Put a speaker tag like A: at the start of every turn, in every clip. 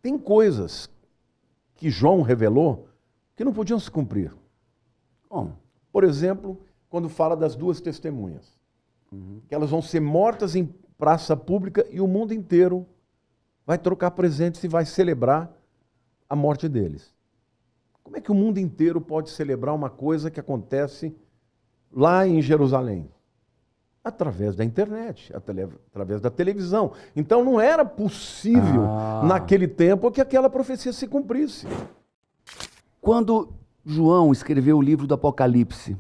A: Tem coisas que João revelou que não podiam se cumprir.
B: Bom,
A: Por exemplo, quando fala das duas testemunhas, que elas vão ser mortas em praça pública e o mundo inteiro vai trocar presentes e vai celebrar a morte deles. Como é que o mundo inteiro pode celebrar uma coisa que acontece lá em Jerusalém? Através da internet, através da televisão. Então não era possível, naquele tempo, que aquela profecia se cumprisse.
B: quando João escreveu o livro do Apocalipse,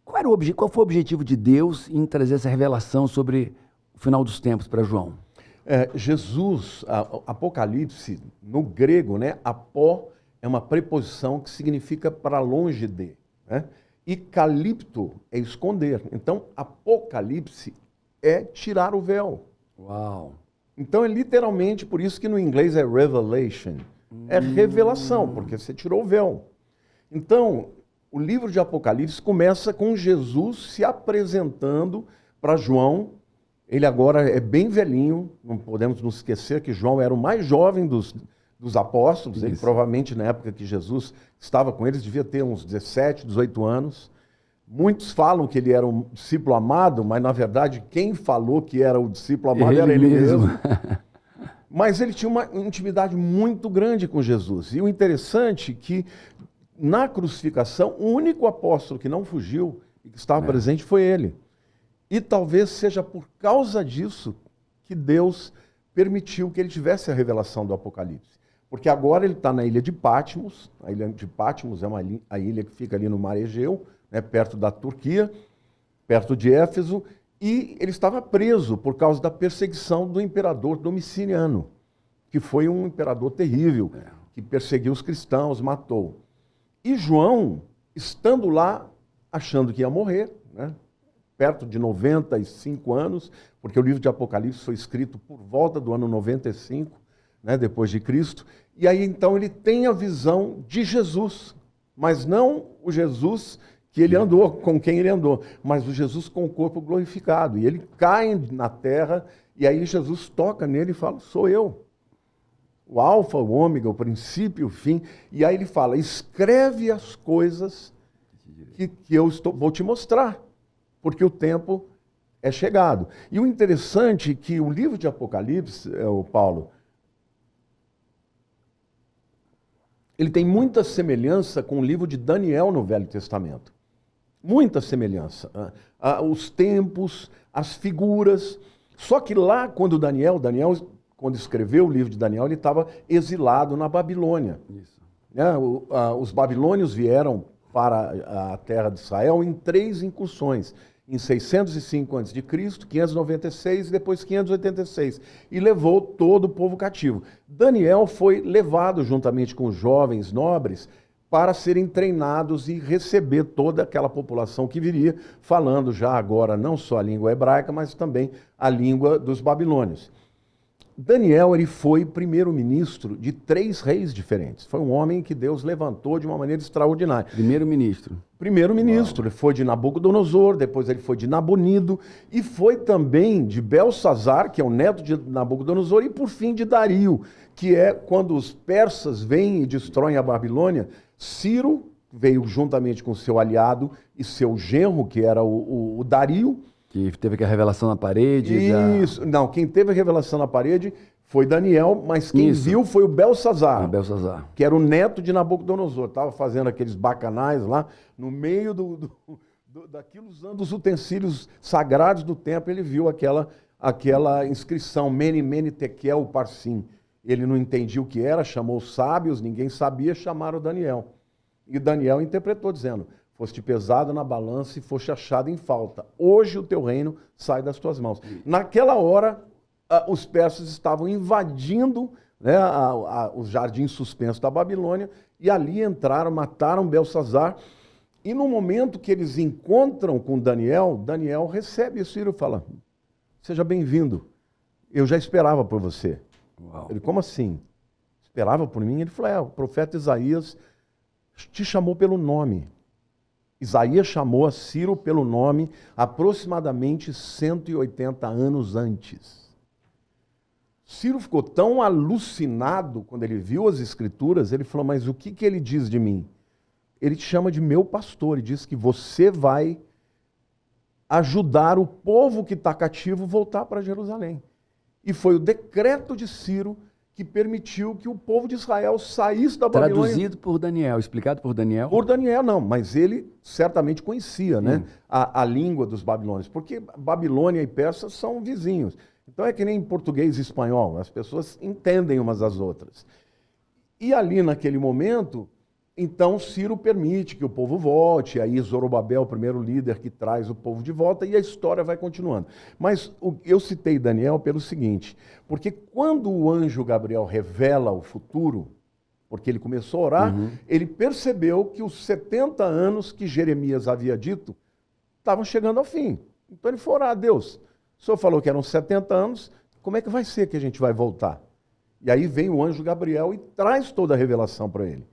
B: qual foi o objetivo de Deus em trazer essa revelação sobre o final dos tempos para João?
A: Jesus, Apocalipse, no grego, né, apó é uma preposição que significa para longe de, né? E calipto é esconder. Então, Apocalipse é tirar o véu.
B: Uau!
A: Então, é literalmente, por isso que no inglês é revelation. É revelação, porque você tirou o véu. Então, o livro de Apocalipse começa com Jesus se apresentando para João. Ele agora é bem velhinho, não podemos nos esquecer que João era o mais jovem dos apóstolos. Ele provavelmente, na época que Jesus estava com eles, devia ter uns 17, 18 anos. Muitos falam que ele era um discípulo amado, mas na verdade quem falou que era o discípulo amado era ele mesmo. Mas ele tinha uma intimidade muito grande com Jesus. E o interessante é que na crucificação, o único apóstolo que não fugiu e que estava presente foi ele. E talvez seja por causa disso que Deus permitiu que ele tivesse a revelação do Apocalipse. Porque agora ele está na ilha de Patmos. A ilha de Patmos é a ilha que fica ali no Mar Egeu, né, perto da Turquia, perto de Éfeso. E ele estava preso por causa da perseguição do imperador Domiciano, que foi um imperador terrível, que perseguiu os cristãos, matou. E João, estando lá, achando que ia morrer, né, perto de 95 anos, porque o livro de Apocalipse foi escrito por volta do ano 95, né, depois de Cristo, e aí então ele tem a visão de Jesus, mas não o Jesus que ele andou, com quem ele andou, mas o Jesus com o corpo glorificado. E ele cai na terra, e aí Jesus toca nele e fala, sou eu. O alfa, o ômega, o princípio, o fim. E aí ele fala, escreve as coisas que eu vou te mostrar, porque o tempo é chegado. E o interessante é que o livro de Apocalipse, Paulo, ele tem muita semelhança com o livro de Daniel no Velho Testamento. Muita semelhança. Os tempos, as figuras. Só que lá, quando Daniel, quando escreveu o livro de Daniel, ele estava exilado na Babilônia. Isso. Os babilônios vieram para a terra de Israel em 3 incursões. Em 605 a.C., 596 e depois 586. E levou todo o povo cativo. Daniel foi levado juntamente com os jovens nobres para serem treinados e receber toda aquela população que viria, falando já agora não só a língua hebraica, mas também a língua dos babilônios. Daniel, ele foi primeiro-ministro de 3 reis diferentes. Foi um homem que Deus levantou de uma maneira extraordinária.
B: Primeiro-ministro.
A: Primeiro-ministro. Ele foi de Nabucodonosor, depois ele foi de Nabonido, e foi também de Belsazar, que é o neto de Nabucodonosor, e por fim de Dario, que é quando os persas vêm e destroem a Babilônia. Ciro veio juntamente com seu aliado e seu genro, que era o Dario.
B: Que teve aquela revelação na parede.
A: Isso. Não, quem teve a revelação na parede foi Daniel, mas quem viu foi o Belsazar,
B: Belsazar,
A: que era o neto de Nabucodonosor. Estava fazendo aqueles bacanais lá, no meio daquilo, usando os utensílios sagrados do templo, ele viu aquela inscrição, Mene, Mene, Tekel, Parsim. Ele não entendia o que era, chamou os sábios, ninguém sabia, chamaram Daniel. E Daniel interpretou dizendo, foste pesado na balança e foste achado em falta. Hoje o teu reino sai das tuas mãos. Naquela hora, os persas estavam invadindo, né, os jardins suspensos da Babilônia, e ali entraram, mataram Belsazar. E no momento que eles encontram com Daniel, Daniel recebe isso e fala, seja bem-vindo, eu já esperava por você. Uau. Ele, como assim? Esperava por mim? Ele falou, o profeta Isaías te chamou pelo nome. Isaías chamou a Ciro pelo nome aproximadamente 180 anos antes. Ciro ficou tão alucinado quando ele viu as escrituras, ele falou, mas o que ele diz de mim? Ele te chama de meu pastor e diz que você vai ajudar o povo que está cativo a voltar para Jerusalém. E foi o decreto de Ciro que permitiu que o povo de Israel saísse da Babilônia.
B: Traduzido por Daniel, explicado por Daniel?
A: Por Daniel, não, mas ele certamente conhecia, né, a língua dos babilônios, porque Babilônia e Pérsia são vizinhos. Então é que nem português e espanhol, as pessoas entendem umas às outras. E ali naquele momento, então Ciro permite que o povo volte, aí Zorobabel, o primeiro líder que traz o povo de volta, e a história vai continuando. Mas eu citei Daniel pelo seguinte, porque quando o anjo Gabriel revela o futuro, porque ele começou a orar, ele percebeu que os 70 anos que Jeremias havia dito estavam chegando ao fim. Então ele foi orar a Deus. O senhor falou que eram 70 anos, como é que vai ser que a gente vai voltar? E aí vem o anjo Gabriel e traz toda a revelação para ele.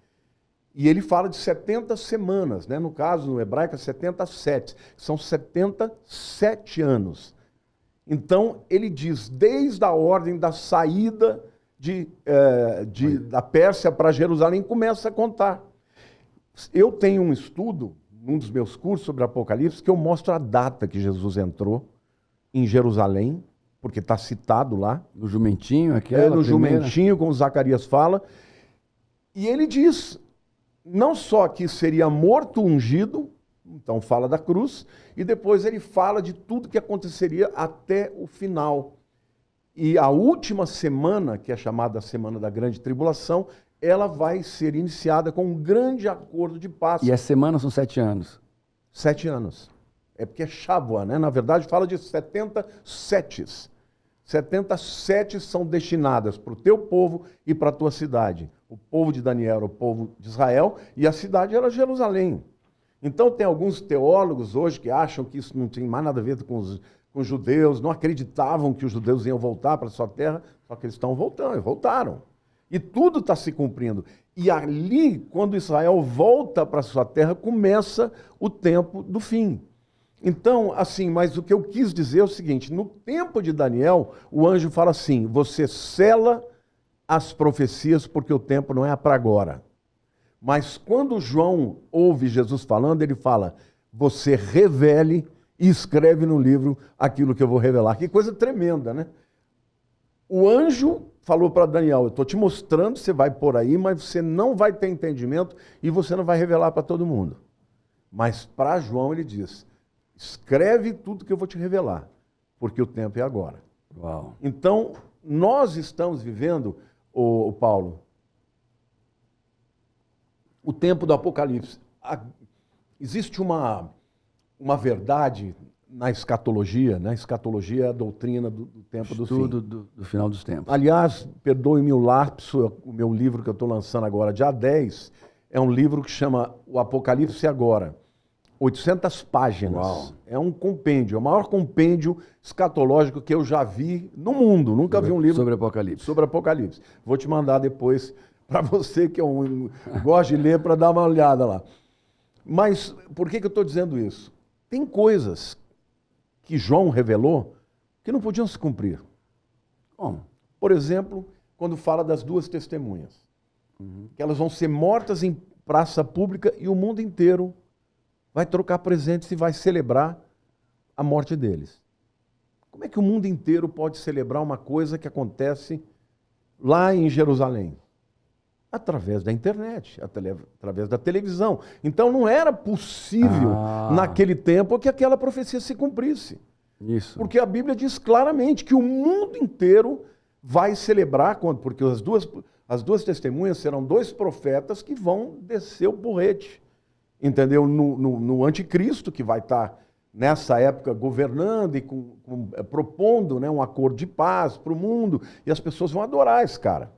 A: E ele fala de 70 semanas, né? No caso, no hebraico, é 77. São 77 anos. Então, ele diz, desde a ordem da saída da Pérsia para Jerusalém, começa a contar. Eu tenho um estudo, num dos meus cursos sobre Apocalipse, que eu mostro a data que Jesus entrou em Jerusalém, porque está citado lá.
B: No jumentinho, aquela
A: no
B: primeira.
A: jumentinho, como Zacarias fala. E ele diz, não só que seria morto ungido, então fala da cruz, e depois ele fala de tudo que aconteceria até o final. E a última semana, que é chamada Semana da Grande Tribulação, ela vai ser iniciada com um grande acordo de paz.
B: E a semana são 7 anos.
A: 7 anos. É porque é Shavuot, né? Na verdade, fala de 70 setes. 70 setes são destinadas para o teu povo e para a tua cidade. O povo de Daniel era o povo de Israel e a cidade era Jerusalém. Então tem alguns teólogos hoje que acham que isso não tem mais nada a ver com os judeus, não acreditavam que os judeus iam voltar para a sua terra, só que eles estão voltando, e voltaram. E tudo está se cumprindo. E ali, quando Israel volta para a sua terra, começa o tempo do fim. Então, assim, mas o que eu quis dizer é o seguinte, no tempo de Daniel, o anjo fala assim, você sela as profecias porque o tempo não é para agora. Mas quando João ouve Jesus falando, ele fala, você revele e escreve no livro aquilo que eu vou revelar. Que coisa tremenda, né? O anjo falou para Daniel, eu estou te mostrando, você vai por aí, mas você não vai ter entendimento e você não vai revelar para todo mundo. Mas para João ele diz, escreve tudo que eu vou te revelar, porque o tempo é agora.
B: Uau.
A: Então, nós estamos vivendo, o Paulo, o tempo do Apocalipse. Existe uma verdade na escatologia, né? Escatologia é a doutrina do tempo do fim.
B: Estudo do final dos tempos.
A: Aliás, perdoe-me o lapso, o meu livro que eu estou lançando agora, dia 10, é um livro que chama O Apocalipse Agora. 800 páginas.
B: Uau.
A: É um compêndio, é o maior compêndio escatológico que eu já vi no mundo. Nunca vi um livro
B: sobre Apocalipse.
A: Sobre Apocalipse. Vou te mandar depois para você que gosta de ler para dar uma olhada lá. Mas por que eu estou dizendo isso? Tem coisas que João revelou que não podiam se cumprir.
B: Como?
A: Por exemplo, quando fala das 2 testemunhas. Que elas vão ser mortas em praça pública e o mundo inteiro vai trocar presentes e vai celebrar a morte deles. Como é que o mundo inteiro pode celebrar uma coisa que acontece lá em Jerusalém? Através da internet, através da televisão. Então não era possível, naquele tempo, que aquela profecia se cumprisse.
B: Isso.
A: Porque a Bíblia diz claramente que o mundo inteiro vai celebrar, porque as duas testemunhas serão 2 profetas que vão descer o porrete. Entendeu? No anticristo, que vai estar nessa época governando e propondo, né, um acordo de paz para o mundo, e as pessoas vão adorar esse cara.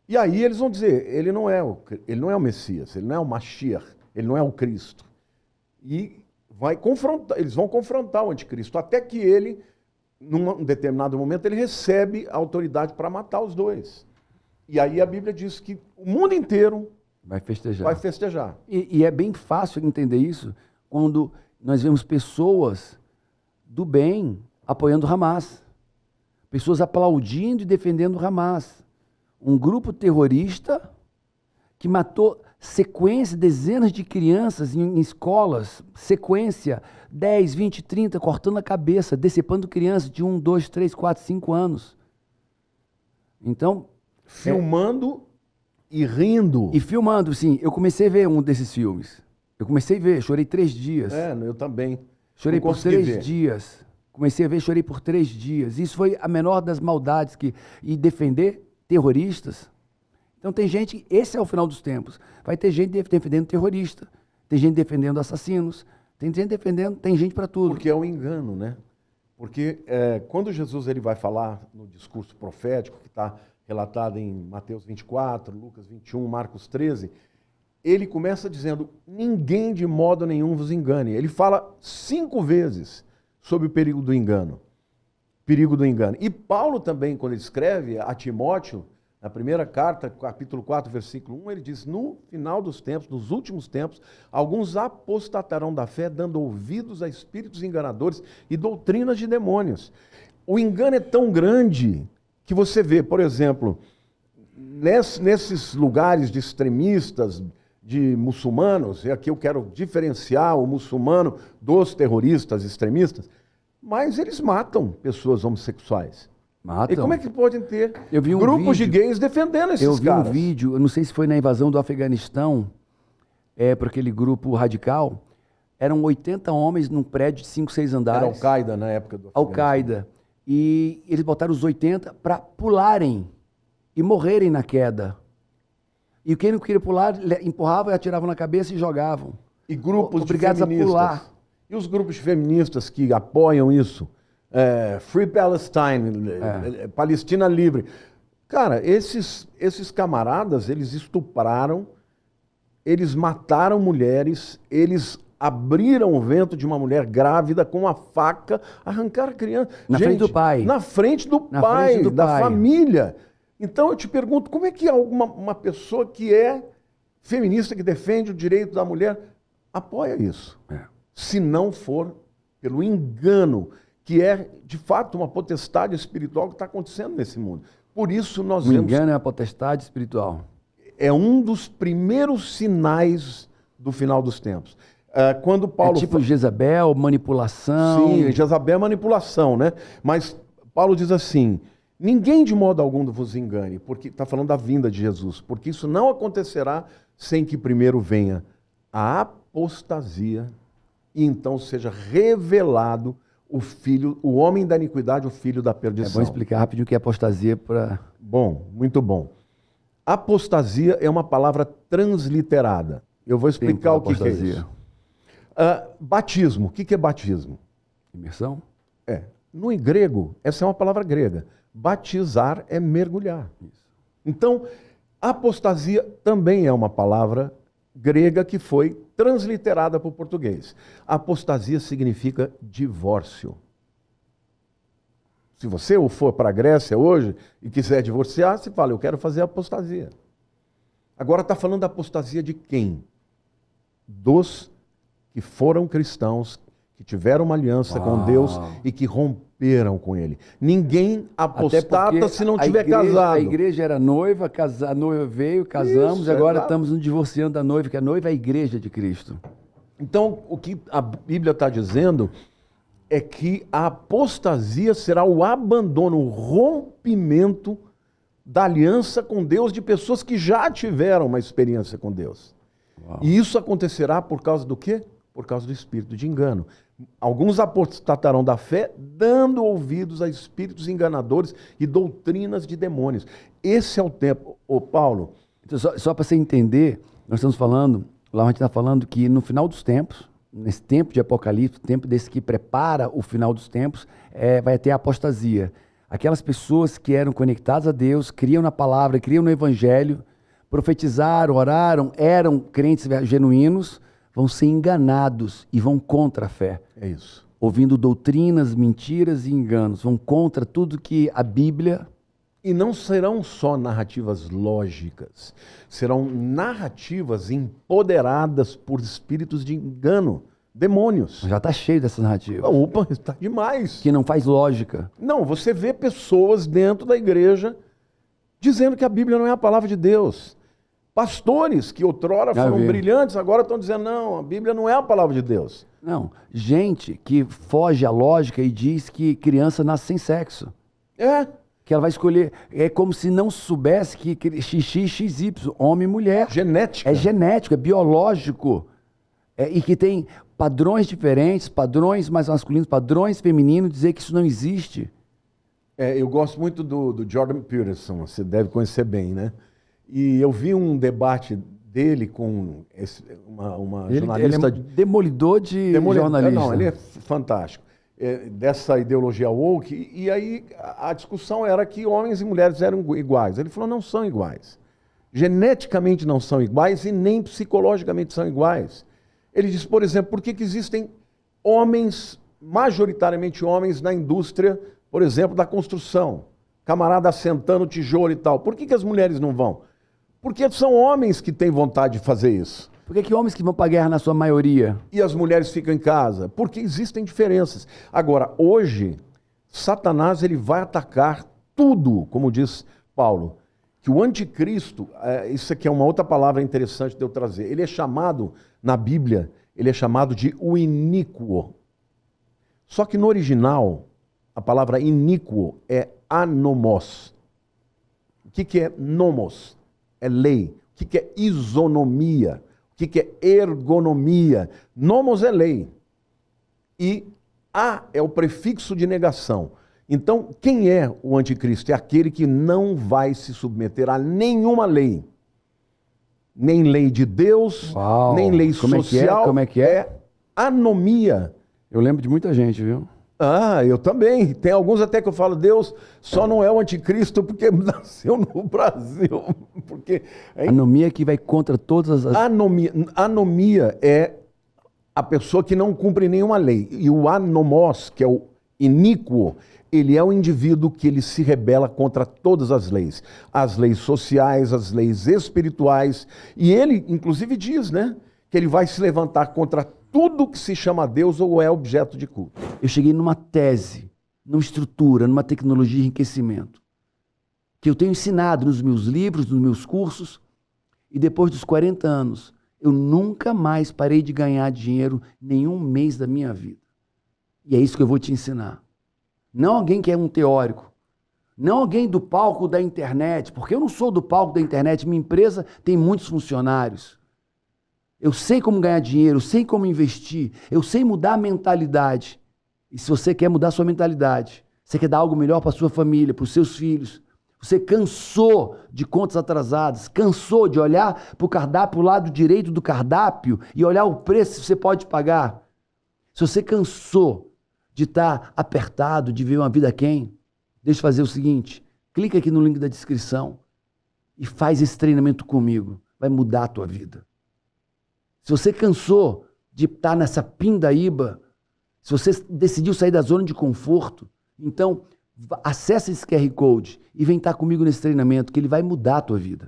A: E aí eles vão dizer, ele não é o Messias, ele não é o Mashiach, ele não é o Cristo. E eles vão confrontar o anticristo, até que ele, num determinado momento, ele recebe a autoridade para matar os 2. E aí a Bíblia diz que o mundo inteiro
B: vai festejar.
A: Vai festejar.
B: E é bem fácil entender isso quando nós vemos pessoas do bem apoiando Hamas. pessoas aplaudindo e defendendo o Hamas. Um grupo terrorista que matou dezenas de crianças em escolas, 10, 20, 30, cortando a cabeça, decepando crianças de 1, 2, 3, 4, 5 anos. Então...
A: Filmando e rindo.
B: E filmando, sim. Eu comecei a ver um desses filmes. Eu comecei a ver, chorei 3 dias.
A: Eu também.
B: Chorei por 3 dias. Comecei a ver, chorei por 3 dias. Isso foi a menor das maldades. E defender terroristas. Então tem gente, esse é o final dos tempos. Vai ter gente defendendo terrorista. Tem gente defendendo assassinos. Tem gente para tudo.
A: Porque é um engano, né? Porque quando Jesus ele vai falar no discurso profético, que está relatado em Mateus 24, Lucas 21, Marcos 13, ele começa dizendo, ninguém de modo nenhum vos engane. Ele fala 5 vezes sobre o perigo do engano. Perigo do engano. E Paulo também, quando ele escreve a Timóteo, na primeira carta, capítulo 4, versículo 1, ele diz, no final dos tempos, nos últimos tempos, alguns apostatarão da fé, dando ouvidos a espíritos enganadores e doutrinas de demônios. O engano é tão grande que você vê, por exemplo, nesses lugares de extremistas, de muçulmanos, e aqui eu quero diferenciar o muçulmano dos terroristas extremistas, mas eles matam pessoas homossexuais.
B: Matam.
A: E como é que podem ter
B: grupos
A: de gays defendendo esses caras?
B: Eu vi um vídeo, eu não sei se foi na invasão do Afeganistão, por aquele grupo radical, eram 80 homens num prédio de 5, 6 andares.
A: Era Al-Qaeda na época do Afeganistão.
B: Al-Qaeda. E eles botaram os 80 para pularem e morrerem na queda. E quem não queria pular, empurrava, atiravam na cabeça e jogavam.
A: E grupos
B: obrigados
A: de feministas.
B: A pular.
A: E os grupos feministas que apoiam isso? Free Palestine, Palestina Livre. Cara, esses camaradas, eles estupraram, eles mataram mulheres, eles abriram o ventre de uma mulher grávida com uma faca, arrancaram a criança.
B: Na frente do pai.
A: Na frente do pai, da família. Então eu te pergunto, como é que uma pessoa que é feminista, que defende o direito da mulher, apoia isso? Se não for pelo engano, que é de fato uma potestade espiritual que está acontecendo nesse mundo. Por isso nós vemos...
B: O engano é a potestade espiritual.
A: É um dos primeiros sinais do final dos tempos. Quando Paulo
B: tipo Jezabel, manipulação.
A: Sim, Jezabel é manipulação, né? Mas Paulo diz assim, ninguém de modo algum vos engane, porque está falando da vinda de Jesus, porque isso não acontecerá sem que primeiro venha a apostasia e então seja revelado o homem da iniquidade, o filho da perdição.
B: É bom explicar rapidinho o que é apostasia para...
A: Bom, muito bom. Apostasia é uma palavra transliterada. Eu vou explicar o que é isso. Batismo. O que é batismo?
B: Imersão?
A: No grego, essa é uma palavra grega. Batizar é mergulhar.
B: Isso.
A: Então, apostasia também é uma palavra grega que foi transliterada para o português. Apostasia significa divórcio. Se você for para a Grécia hoje e quiser divorciar, você fala, eu quero fazer apostasia. Agora está falando da apostasia de quem? Dos que foram cristãos, que tiveram uma aliança com Deus e que romperam com Ele. Ninguém apostata se não tiver casado.
B: A igreja era noiva, a noiva veio, casamos,
A: Isso,
B: e agora estamos nos divorciando da noiva, que a noiva é a igreja de Cristo.
A: Então, o que a Bíblia está dizendo é que a apostasia será o abandono, o rompimento da aliança com Deus de pessoas que já tiveram uma experiência com Deus. E isso acontecerá por causa do quê? Por causa do espírito de engano. Alguns apostatarão da fé, dando ouvidos a espíritos enganadores e doutrinas de demônios. Esse é o tempo. Paulo...
B: Então, só para você entender, nós estamos falando, lá a gente está falando que no final dos tempos, nesse tempo de Apocalipse, tempo desse que prepara o final dos tempos, vai ter a apostasia. Aquelas pessoas que eram conectadas a Deus, criam na palavra, criam no evangelho, profetizaram, oraram, eram crentes genuínos, vão ser enganados e vão contra a fé.
A: É isso.
B: Ouvindo doutrinas, mentiras e enganos. Vão contra tudo que a Bíblia...
A: E não serão só narrativas lógicas. Serão narrativas empoderadas por espíritos de engano. demônios.
B: Já está cheio dessas narrativas.
A: Opa, está demais.
B: Que não faz lógica.
A: Não, você vê pessoas dentro da igreja dizendo que a Bíblia não é a palavra de Deus. Pastores que outrora foram brilhantes, agora estão dizendo, não, a Bíblia não é a palavra de Deus.
B: Não, gente que foge à lógica e diz que criança nasce sem sexo.
A: É.
B: Que ela vai escolher, é como se não soubesse que XX, XY, homem e mulher.
A: Genética.
B: É genético, é biológico. E que tem padrões diferentes, padrões mais masculinos, padrões femininos, dizer que isso não existe.
A: Eu gosto muito do Jordan Peterson, você deve conhecer bem, né? E eu vi um debate dele com uma jornalista...
B: Ele é demolidor de jornalista.
A: Não, ele é fantástico. Dessa ideologia woke, e aí a discussão era que homens e mulheres eram iguais. Ele falou, não são iguais. Geneticamente não são iguais e nem psicologicamente são iguais. Ele diz, por exemplo, por que existem homens, majoritariamente homens, na indústria, por exemplo, da construção? Camarada assentando tijolo e tal. Por que as mulheres não vão? Porque são homens que têm vontade de fazer isso.
B: Por que homens que vão para a guerra na sua maioria?
A: E as mulheres ficam em casa? Porque existem diferenças. Agora, hoje, Satanás ele vai atacar tudo, como diz Paulo, que o anticristo, isso aqui é uma outra palavra interessante de eu trazer, ele é chamado, na Bíblia, ele é chamado de o iníquo. Só que no original, a palavra iníquo é anomos. O que é nomos? É lei. O que é isonomia? O que é ergonomia? Nomos é lei. E a é o prefixo de negação. Então, quem é o anticristo? É aquele que não vai se submeter a nenhuma lei. Nem lei de Deus, nem lei social.
B: Como é que é?
A: É anomia.
B: Eu lembro de muita gente, viu?
A: Eu também. Tem alguns até que eu falo, Deus só não é o anticristo porque nasceu no Brasil. Porque
B: anomia que vai contra todas as...
A: Anomia é a pessoa que não cumpre nenhuma lei. E o anomos, que é o iníquo, ele é o indivíduo que ele se rebela contra todas as leis sociais, as leis espirituais. E ele, inclusive, diz, né, que ele vai se levantar contra tudo que se chama Deus ou é objeto de culto.
B: Eu cheguei numa tese, numa estrutura, numa tecnologia de enriquecimento, que eu tenho ensinado nos meus livros, nos meus cursos, e depois dos 40 anos, eu nunca mais parei de ganhar dinheiro nenhum mês da minha vida. E é isso que eu vou te ensinar. Não alguém que é um teórico, não alguém do palco da internet, porque eu não sou do palco da internet, minha empresa tem muitos funcionários. Eu sei como ganhar dinheiro, eu sei como investir, eu sei mudar a mentalidade. E se você quer mudar a sua mentalidade, você quer dar algo melhor para a sua família, para os seus filhos, você cansou de contas atrasadas, cansou de olhar para o cardápio, o lado direito do cardápio e olhar o preço que você pode pagar. Se você cansou de estar apertado, de viver uma vida quem, deixa eu fazer o seguinte, clica aqui no link da descrição e faz esse treinamento comigo, vai mudar a tua vida. Se você cansou de estar nessa pindaíba, se você decidiu sair da zona de conforto, então acessa esse QR Code e vem estar comigo nesse treinamento que ele vai mudar a tua vida.